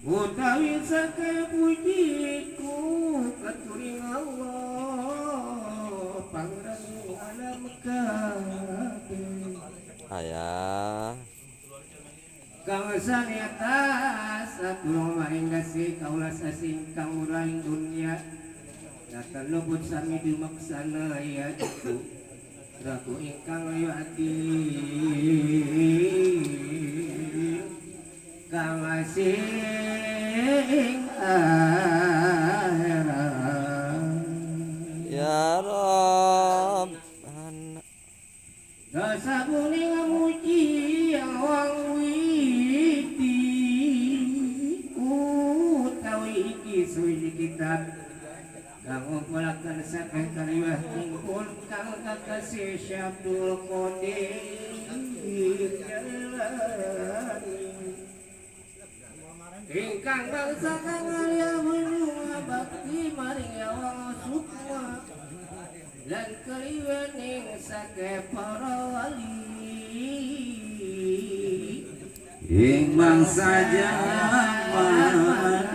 utawi sakaya pujiku katuring Allah pangrangi alam kabeh Aya kang sanyata satulung maring gasih kaula sasingkang urang dunya datan luput sami dumaksana ya itu raku ingkang ayu ati kang asing akhirat ya Rob dosa buni ngamuji yang wang witi utawi iki suci kitab kang ngumpulaken sakeh kaliwah tingkul kang kakasih Syabdul Qadir ingkang bangsa kang alia bunga bakti maring yawang sukma lan kaliwening sakeh para wali ing mangsa jaman